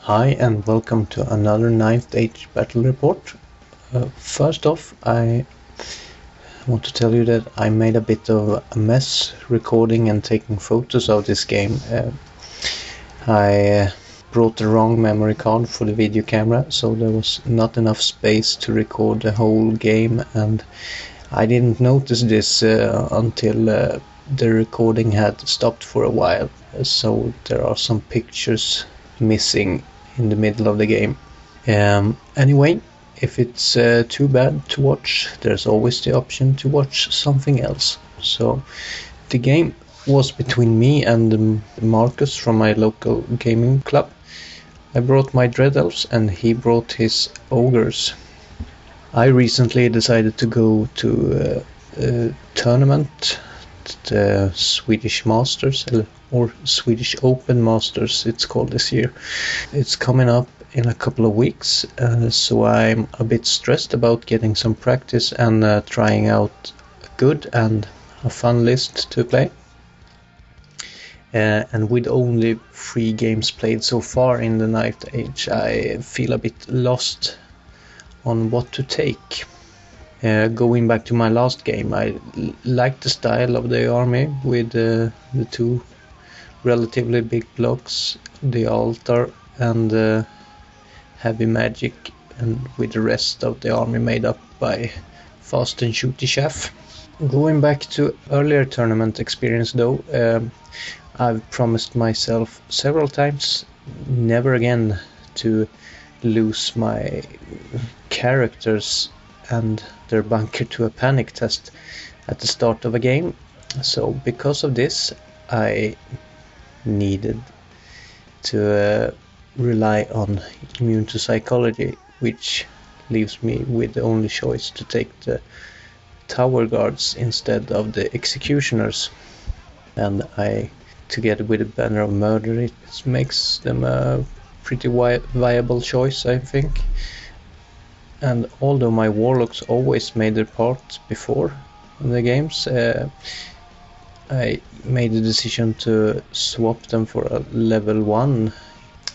Hi and welcome to another 9th Age battle report. First off, I want to tell you that I made a bit of a mess recording and taking photos of this game. I brought the wrong memory card for the video camera, so there was not enough space to record the whole game, and I didn't notice this until the recording had stopped for a while, so there are some pictures missing in the middle of the game. Anyway, if it's too bad to watch, there's always the option to watch something else. So the game was between me and Marcus from my local gaming club. I brought my Dread Elves and he brought his Ogres. I recently decided to go to a tournament, the Swedish Masters, or Swedish Open Masters it's called this year. It's coming up in a couple of weeks, so I'm a bit stressed about getting some practice and trying out a good and a fun list to play. And with only 3 games played so far in the 9th Age, I feel a bit lost on what to take. Going back to my last game, I liked the style of the army with the 2 relatively big blocks, the altar and heavy magic, and with the rest of the army made up by fast and shooty chaff. Going back to earlier tournament experience though, I've promised myself several times never again to lose my characters and their bunker to a panic test at the start of a game. So because of this, I needed to rely on immune to psychology, which leaves me with the only choice to take the tower guards instead of the executioners. And I, together with the banner of murder, it makes them a pretty viable choice, I think. And although my warlocks always made their part before in the games, I made the decision to swap them for a level 1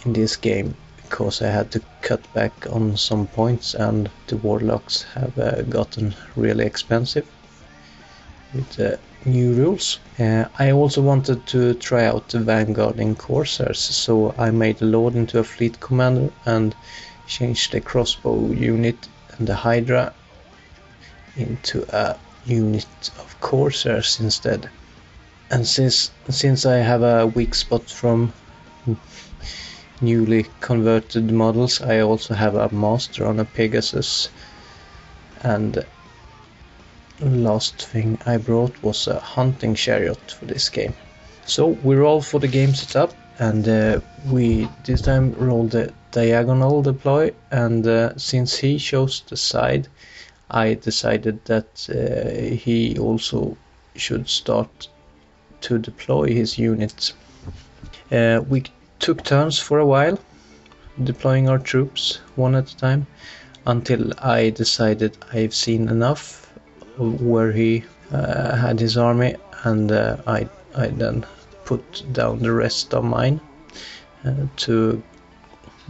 in this game because I had to cut back on some points and the warlocks have gotten really expensive with the new rules. I also wanted to try out the Vanguard in Corsairs, so I made the Lord into a fleet commander and changed the crossbow unit and the Hydra into a unit of Corsairs instead. And since I have a weak spot from newly converted models, I also have a master on a Pegasus, and last thing I brought was a hunting chariot for this game. So we're all for the game setup, and we this time rolled the diagonal deploy, and since he chose the side, I decided that he also should start to deploy his units. We took turns for a while deploying our troops one at a time until I decided I've seen enough of where he had his army, and I then put down the rest of mine to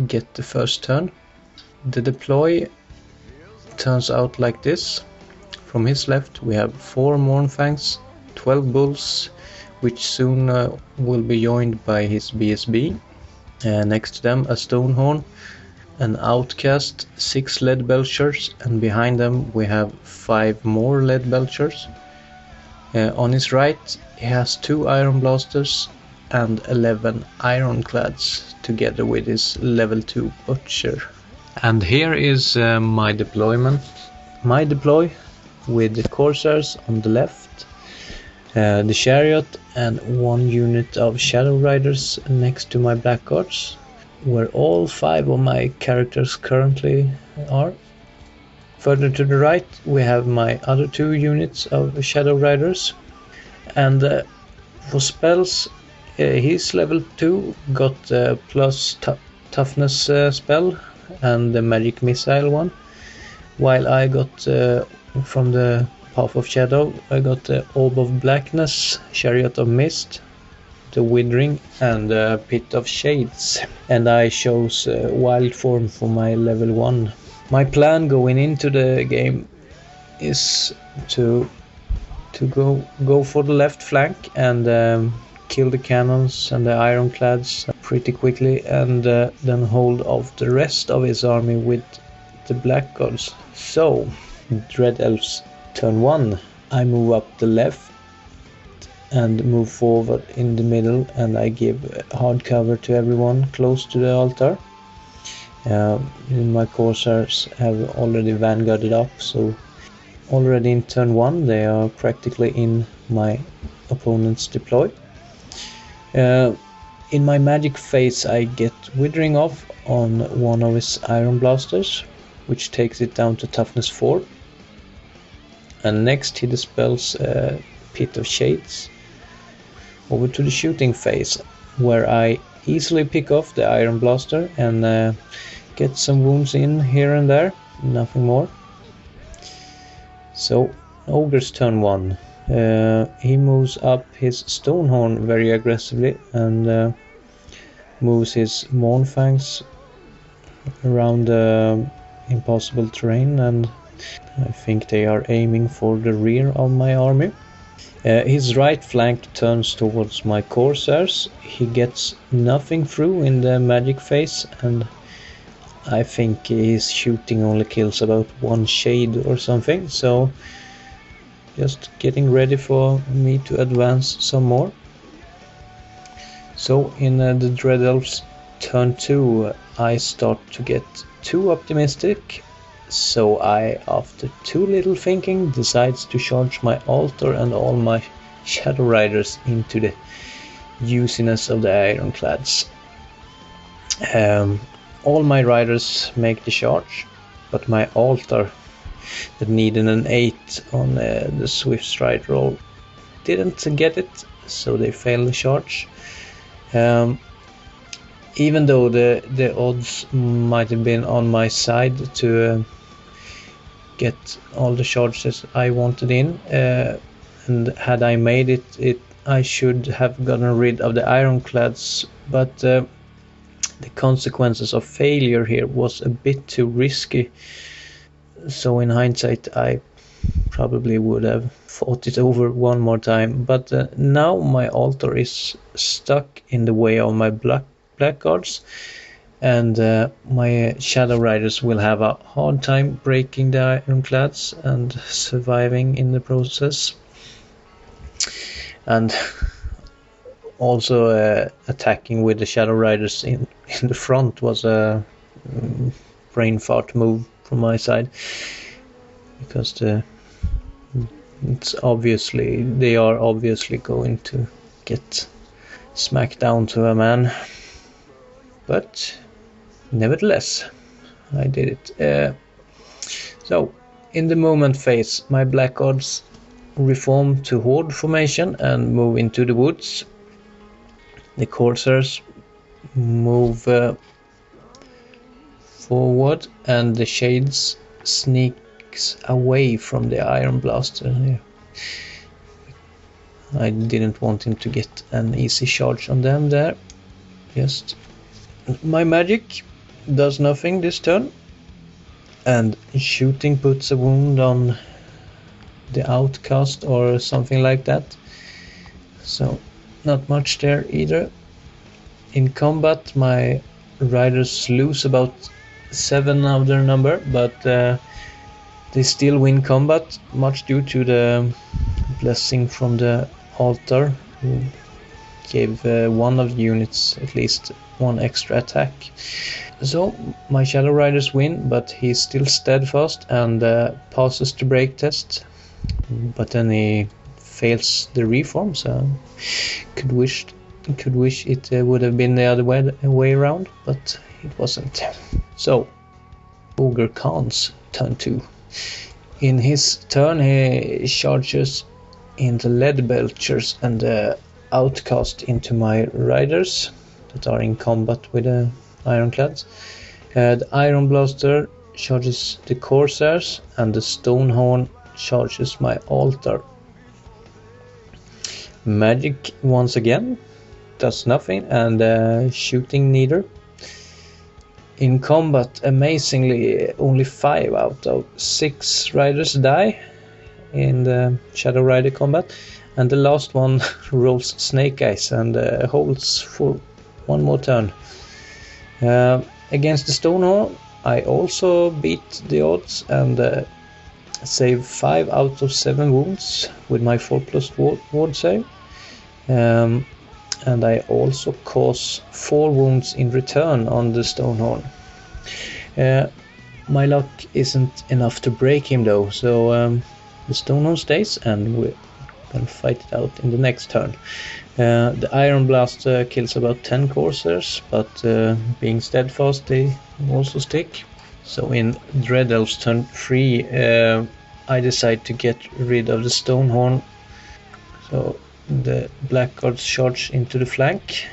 get the first turn. The deploy turns out like this. From his left we have 4 Mournfangs, 12 bulls, which soon will be joined by his BSB. Next to them a Stonehorn, an Outcast, 6 Lead Belchers, and behind them we have 5 more Lead Belchers. On his right he has 2 Iron Blasters and 11 Ironclads together with his level 2 Butcher. And here is my deployment. My deploy with the Corsairs on the left, the Chariot and 1 unit of Shadow Riders next to my Blackguards, where all 5 of my characters currently are. Further to the right we have my other 2 units of Shadow Riders, and for spells he's level 2, got plus toughness spell and the magic missile one, while I got from the Path of Shadow I got the Orb of Blackness, Chariot of Mist, the Withering and Pit of Shades, and I chose Wild Form for my level 1. My plan going into the game is to go for the left flank and kill the cannons and the ironclads pretty quickly, and then hold off the rest of his army with the blackguards. So, Dread Elves turn 1. I move up the left and move forward in the middle, and I give hard cover to everyone close to the altar. My Corsairs have already vanguarded up, so already in turn 1 they are practically in my opponent's deploy. In my magic phase I get Withering off on one of his Iron Blasters, which takes it down to toughness 4. And next he dispels Pit of Shades. Over to the shooting phase, where I easily pick off the Iron Blaster and get some wounds in here and there, nothing more. So, Ogre's turn 1. He moves up his Stonehorn very aggressively and moves his Mournfangs around the impossible terrain, and I think they are aiming for the rear of my army. His right flank turns towards my Corsairs. He gets nothing through in the magic phase, and I think his shooting only kills about 1 shade or something, so just getting ready for me to advance some more. So in the Dread Elves turn 2 I start to get too optimistic, so I, after too little thinking, decides to charge my altar and all my Shadow Riders into the usiness of the Ironclads. All my riders make the charge, but my altar, that needed an 8 on the Swift Stride roll, didn't get it, so they fail the charge. Even though the odds might have been on my side to get all the charges I wanted in, and had I made it I should have gotten rid of the Ironclads, but the consequences of failure here was a bit too risky. So in hindsight I probably would have fought it over one more time, but now my altar is stuck in the way of my blackguards, and my Shadow Riders will have a hard time breaking the Ironclads and surviving in the process. And also attacking with the Shadow Riders in the front was a brain fart move from my side, because they are obviously going to get smacked down to a man, but nevertheless I did it. So in the moment phase, my blackguards reform to horde formation and move into the woods. The Corsairs move forward, and the Shades sneaks away from the Iron Blaster here. I didn't want him to get an easy charge on them there. Just my magic does nothing this turn, and shooting puts a wound on the outcast or something like that, so not much there either. In combat my riders lose about 7 of their number, but they still win combat, much due to the blessing from the altar, who gave one of the units at least 1 extra attack. So my Shadow Riders win, but he's still steadfast and passes the break test, but then he fails the reform, so could wish it would have been the other way around, but it wasn't. So Ogre Kahns turn 2. In his turn he charges into Lead Belchers and Outcast into my riders that are in combat with the Ironclads. The Iron Blaster charges the Corsairs, and the Stonehorn charges my altar. Magic once again. does nothing, and shooting neither. In combat, amazingly, only 5 out of 6 riders die in the Shadow Rider combat, and the last one rolls Snake Eyes and holds for one more turn. Against the Stonehorn, I also beat the odds and save 5 out of 7 wounds with my 4+ ward save. And I also cause 4 wounds in return on the Stonehorn. My luck isn't enough to break him though, so the Stonehorn stays and we're gonna fight it out in the next turn. The Iron Blast kills about 10 coursers, but being steadfast they also stick. So in Dread Elves turn 3 I decide to get rid of the Stonehorn. So the Blackguards charge into the flank.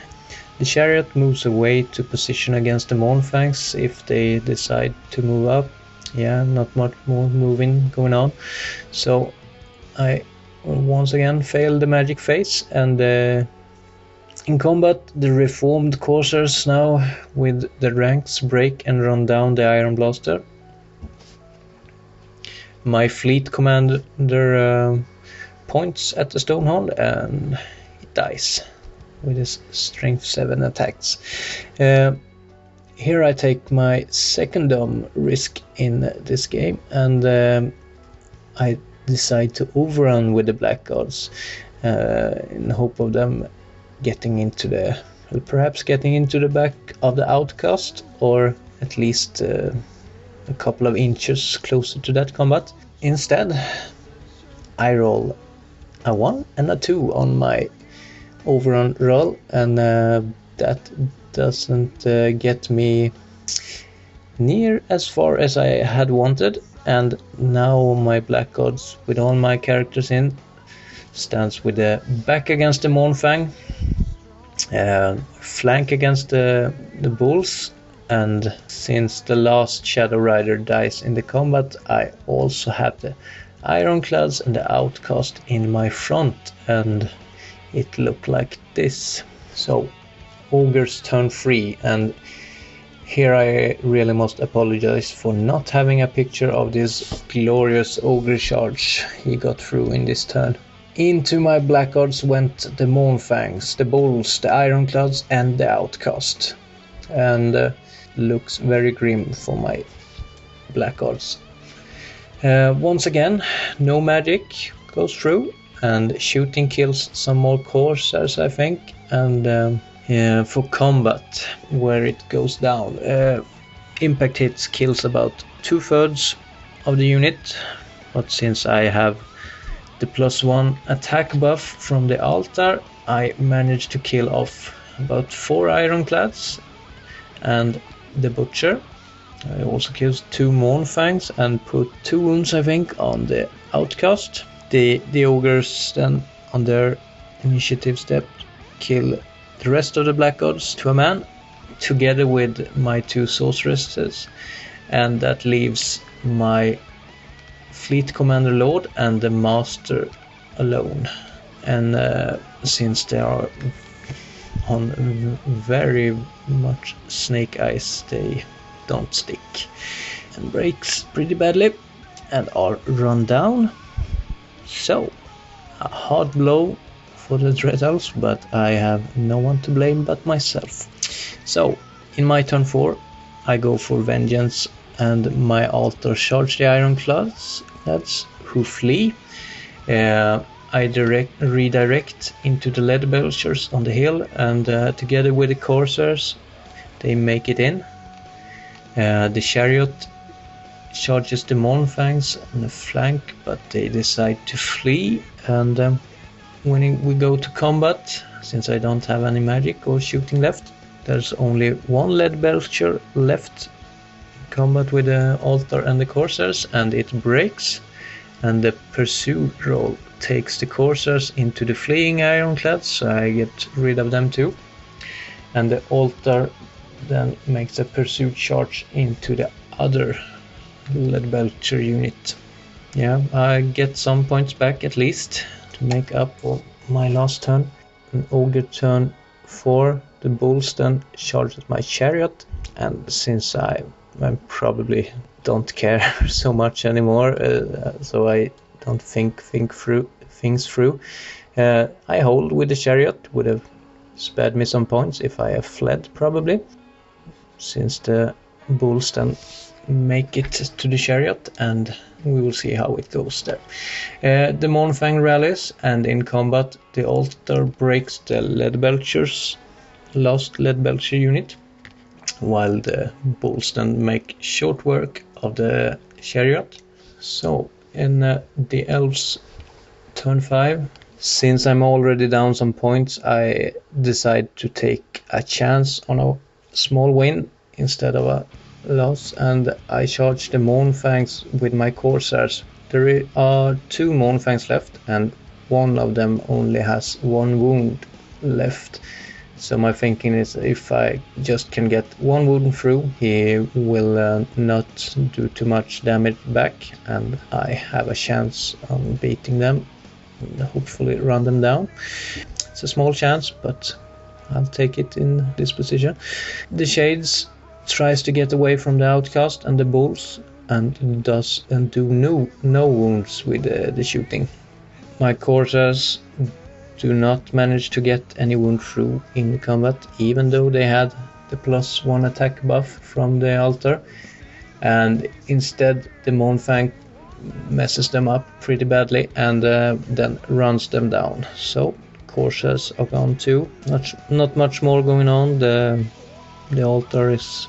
The Chariot moves away to position against the Mournfangs if they decide to move up. Yeah, not much more moving going on. So I once again fail the magic phase, and in combat the reformed coursers now with the ranks break and run down the Iron Blaster. My fleet commander points at the Stonehorn and it dies with his strength 7 attacks. Here I take my second risk in this game, and I decide to overrun with the Blackguards in hope of them getting into perhaps getting into the back of the Outcast, or at least a couple of inches closer to that combat. Instead, I roll a 1 and a 2 on my overrun roll, and that doesn't get me near as far as I had wanted. And now my Blackguards, with all my characters in, stands with the back against the Mournfang, flank against the Bulls, and since the last Shadow Rider dies in the combat, I also have the Ironclads and the Outcast in my front, and it looked like this. So Ogres turn 3, and here I really must apologize for not having a picture of this glorious Ogre charge he got through in this turn. Into my Blackguards went the Mournfangs, the Bulls, the Ironclads and the Outcast, and looks very grim for my Blackguards. Once again, no magic goes through, and shooting kills some more coursers, I think. And for combat, where it goes down, impact hits kills about 2/3 of the unit, but since I have the +1 attack buff from the altar, I managed to kill off about 4 Ironclads and the Butcher. I also killed 2 Mournfangs and put 2 wounds, I think, on the Outcast. The Ogres then, on their initiative step, kill the rest of the Blackguards to a man, together with my 2 Sorceresses, and that leaves my Fleet Commander Lord and the Master alone. And since they are on very much Snake Eyes, they don't stick and breaks pretty badly and are run down. So a hard blow for the Dread Elves, but I have no one to blame but myself. So in my turn 4 I go for vengeance, and my altar charge the Ironclads who flee. I redirect into the Lead Belchers on the hill, and together with the Coursers they make it in. The Chariot charges the Mournfangs on the flank, but they decide to flee. And when we go to combat, since I don't have any magic or shooting left, there's only 1 Lead Belcher left in combat with the altar and the Coursers, and it breaks, and the pursuit roll takes the Coursers into the fleeing Ironclads, so I get rid of them too. And the altar then makes a pursuit charge into the other Lead Belcher unit. Yeah, I get some points back at least to make up for my last turn. An Ogre turn 4, the bulls then charged at my chariot, and since I probably don't care so much anymore, so I don't think things through, I hold with the chariot. Would have spared me some points if I have fled, probably, since the bulls then make it to the chariot, and we will see how it goes there. The Mournfang rallies, and in combat the altar breaks the last lead belcher unit, while the bulls then make short work of the chariot. So in the elves turn 5, since I'm already down some points, I decide to take a chance on a small win instead of a loss, and I charge the Mournfangs with my Corsairs. There are 2 Mournfangs left, and one of them only has 1 wound left. So my thinking is, if I just can get 1 wound through, he will not do too much damage back, and I have a chance on beating them and hopefully run them down. It's a small chance, but I'll take it in this position. The Shades tries to get away from the outcast and the bulls, and do no wounds with the shooting. My Corsairs do not manage to get any wound through in combat, even though they had the +1 attack buff from the altar, and instead the Mournfang messes them up pretty badly and then runs them down. So Corsairs are gone too. Not much more going on. The altar is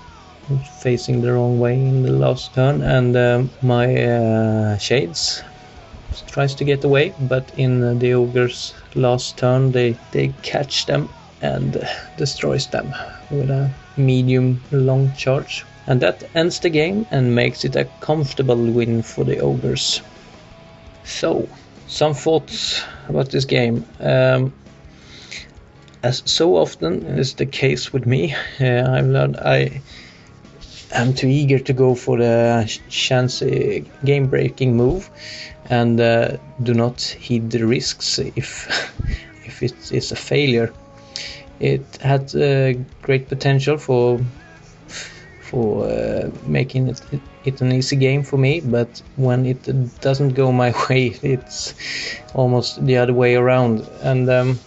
facing the wrong way in the last turn, and my Shades tries to get away, but in the ogre's last turn they catch them and destroys them with a medium long charge, and that ends the game and makes it a comfortable win for the ogres. So some thoughts about this game. As so often is the case with me, I've learned I am too eager to go for the chancy game-breaking move, and do not heed the risks if it is a failure. It had great potential for making it an easy game for me, but when it doesn't go my way, it's almost the other way around, and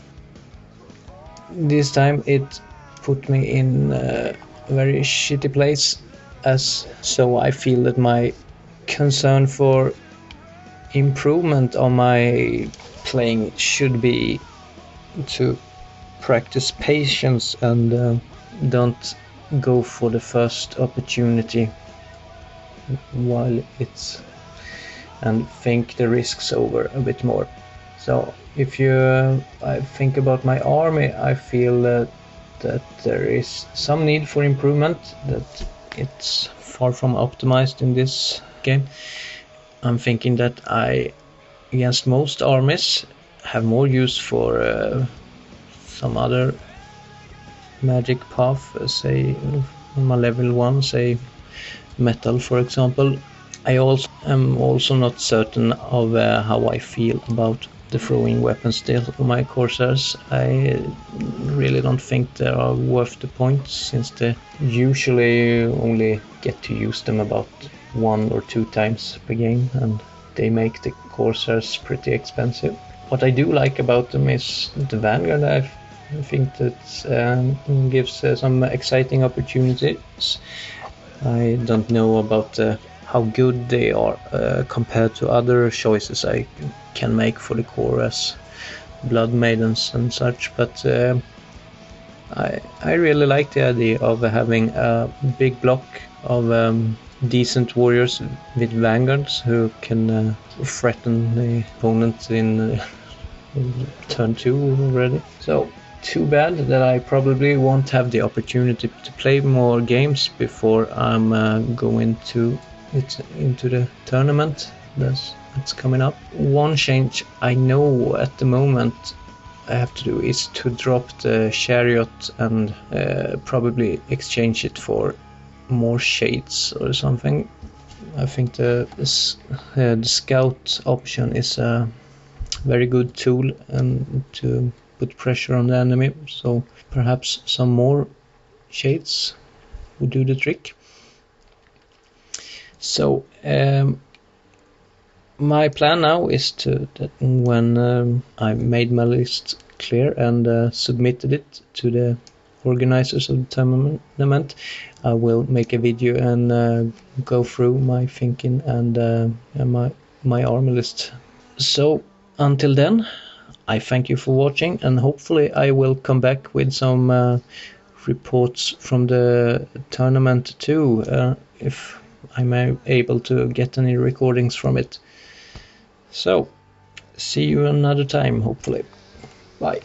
this time it put me in a very shitty place, so I feel that my concern for improvement on my playing should be to practice patience and don't go for the first opportunity while it's, and think the risks over a bit more. So if I think about my army, I feel that there is some need for improvement, that it's far from optimized in this game. I'm thinking that I, against most armies, have more use for some other magic path, say on my level 1, say metal for example. I am also not certain of how I feel about the throwing weapons still on my Corsairs. I really don't think they are worth the points, since they usually only get to use them about 1 or 2 times per game, and they make the Corsairs pretty expensive. What I do like about them is the Vanguard. I think that gives some exciting opportunities. I don't know about how good they are compared to other choices I can make for the core as Blood Maidens and such, but I really like the idea of having a big block of decent warriors with vanguards who can threaten the opponent in turn 2 already. So too bad that I probably won't have the opportunity to play more games before I'm going into the tournament that's coming up. One change I know at the moment I have to do is to drop the chariot and probably exchange it for more shades or something. I think the scout option is a very good tool and to put pressure on the enemy, so perhaps some more shades would do the trick. So my plan now is that when I made my list clear and submitted it to the organizers of the tournament, I will make a video and go through my thinking and my army list. So until then, I thank you for watching, and hopefully I will come back with some reports from the tournament too, if I'm able to get any recordings from it. So, see you another time, hopefully. Bye.